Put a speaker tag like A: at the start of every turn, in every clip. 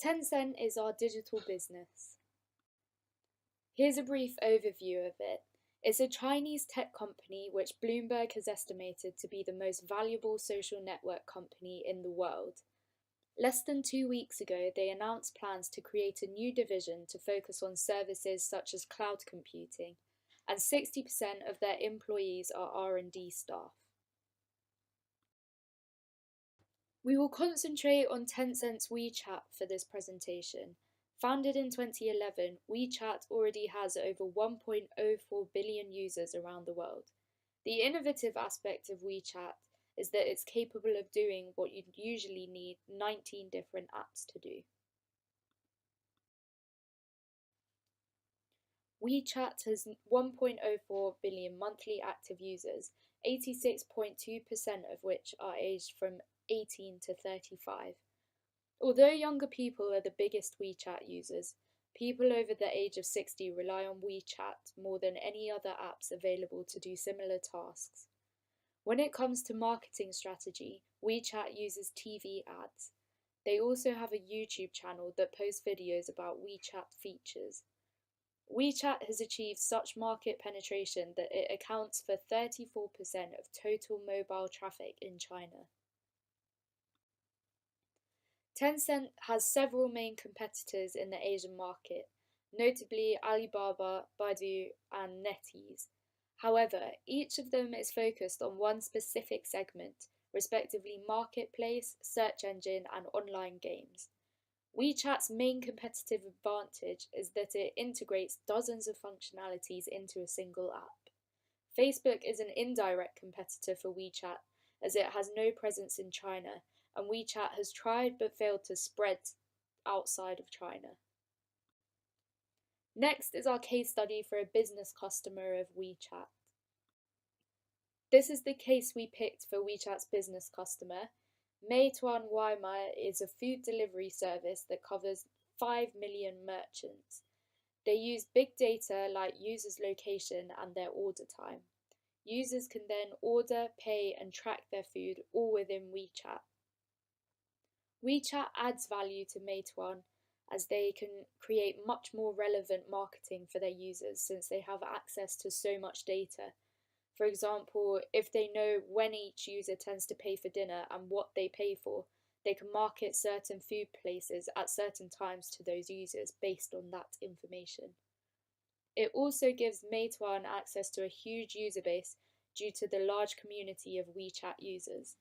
A: Tencent is our digital business. Here's a brief overview of it. It's a Chinese tech company which Bloomberg has estimated to be the most valuable social network company in the world. Less than 2 weeks ago, they announced plans to create a new division to focus on services such as cloud computing, and 60% of their employees are R&D staff. We will concentrate on Tencent's WeChat for this presentation. Founded in 2011, WeChat already has over 1.04 billion users around the world. The innovative aspect of WeChat is that it's capable of doing what you'd usually need 19 different apps to do. WeChat has 1.04 billion monthly active users, 86.2% of which are aged from 18 to 35. Although younger people are the biggest WeChat users, people over the age of 60 rely on WeChat more than any other apps available to do similar tasks. When it comes to marketing strategy, WeChat uses TV ads. They also have a YouTube channel that posts videos about WeChat features. WeChat has achieved such market penetration that it accounts for 34% of total mobile traffic in China. Tencent has several main competitors in the Asian market, notably Alibaba, Baidu, and NetEase. However, each of them is focused on one specific segment, respectively marketplace, search engine, and online games. WeChat's main competitive advantage is that it integrates dozens of functionalities into a single app. Facebook is an indirect competitor for WeChat, as it has no presence in China, and WeChat has tried but failed to spread outside of China. Next is our case study for a business customer of WeChat. This is the case we picked for WeChat's business customer. Meituan Waimai is a food delivery service that covers 5 million merchants. They use big data like users' location and their order time. Users can then order, pay, and track their food all within WeChat. WeChat adds value to Meituan as they can create much more relevant marketing for their users since they have access to so much data. For example, if they know when each user tends to pay for dinner and what they pay for, they can market certain food places at certain times to those users based on that information. It also gives Meituan access to a huge user base due to the large community of WeChat users.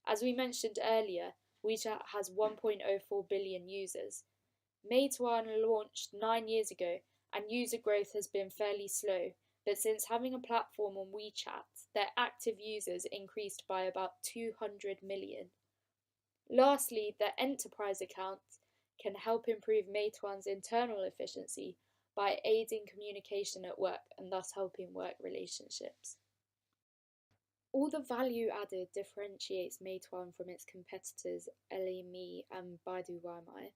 A: As we mentioned earlier, WeChat has 1.04 billion users. Meituan launched 9 years ago, and user growth has been fairly slow, but since having a platform on WeChat, their active users increased by about 200 million. Lastly, the enterprise account can help improve Meituan's internal efficiency by aiding communication at work and thus helping work relationships. All the value added differentiates Meituan from its competitors LME and Baidu Waimai.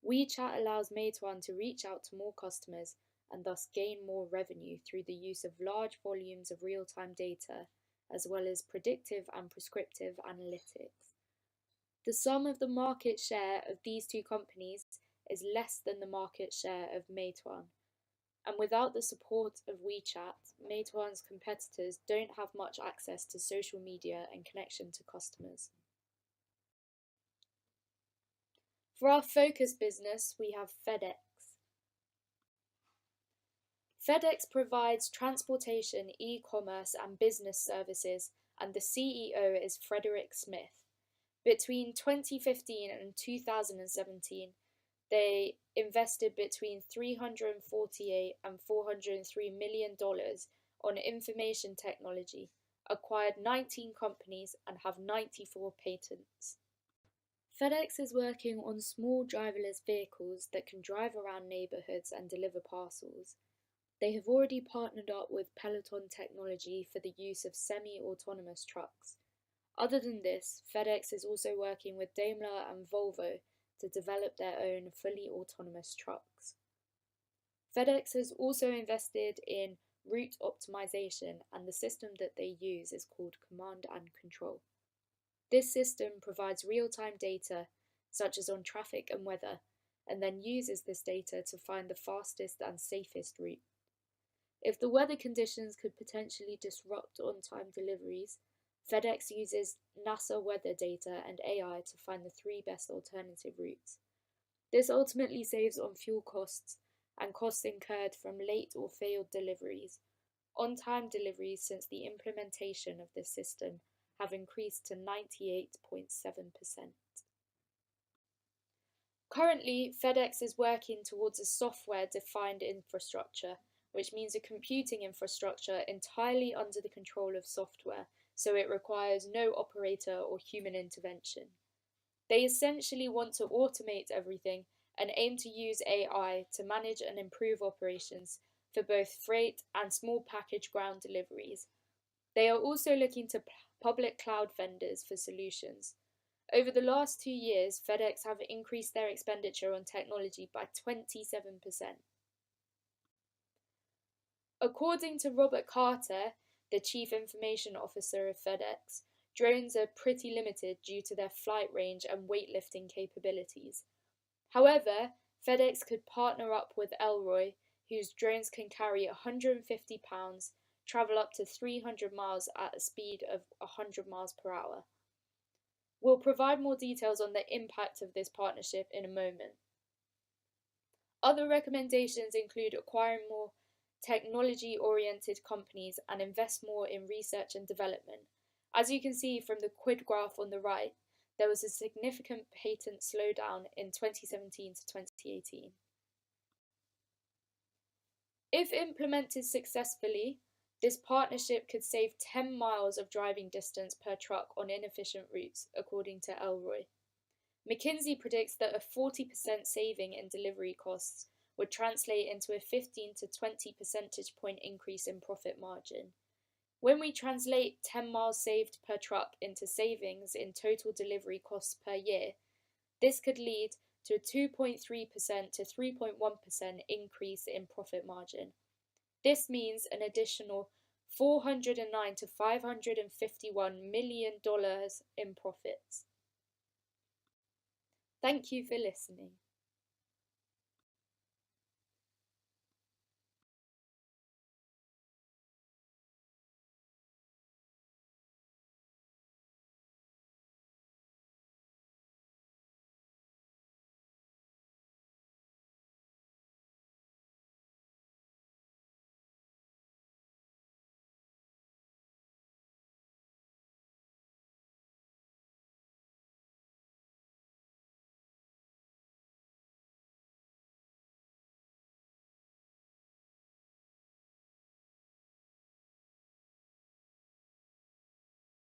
A: WeChat allows Meituan to reach out to more customers and thus gain more revenue through the use of large volumes of real-time data, as well as predictive and prescriptive analytics. The sum of the market share of these two companies is less than the market share of Meituan. And without the support of WeChat, Meituan's competitors don't have much access to social media and connection to customers. For our focus business, we have FedEx. FedEx provides transportation, e-commerce, and business services, and the CEO is Frederick Smith. Between 2015 and 2017, they invested between $348 and $403 million on information technology, acquired 19 companies, and have 94 patents. FedEx is working on small driverless vehicles that can drive around neighborhoods and deliver parcels. They have already partnered up with Peloton Technology for the use of semi-autonomous trucks. Other than this, FedEx is also working with Daimler and Volvo to develop their own fully autonomous trucks. FedEx has also invested in route optimization, and the system that they use is called Command and Control. This system provides real-time data, such as on traffic and weather, and then uses this data to find the fastest and safest route. If the weather conditions could potentially disrupt on-time deliveries, FedEx uses NASA weather data and AI to find the 3 best alternative routes. This ultimately saves on fuel costs and costs incurred from late or failed deliveries. On-time deliveries since the implementation of this system have increased to 98.7%. Currently, FedEx is working towards a software-defined infrastructure, which means a computing infrastructure entirely under the control of software, so it requires no operator or human intervention. They essentially want to automate everything and aim to use AI to manage and improve operations for both freight and small package ground deliveries. They are also looking to public cloud vendors for solutions. Over the last 2 years, FedEx have increased their expenditure on technology by 27%. According to Robert Carter, the Chief Information Officer of FedEx, drones are pretty limited due to their flight range and weightlifting capabilities. However, FedEx could partner up with Elroy, whose drones can carry 150 pounds, travel up to 300 miles at a speed of 100 miles per hour. We'll provide more details on the impact of this partnership in a moment. Other recommendations include acquiring more technology-oriented companies and invest more in research and development. As you can see from the quid graph on the right, there was a significant patent slowdown in 2017 to 2018. If implemented successfully, this partnership could save 10 miles of driving distance per truck on inefficient routes, according to Elroy. McKinsey predicts that a 40% saving in delivery costs would translate into a 15 to 20 percentage point increase in profit margin. When we translate 10 miles saved per truck into savings in total delivery costs per year, this could lead to a 2.3% to 3.1% increase in profit margin. This means an additional $409 to $551 million in profits. Thank you for listening.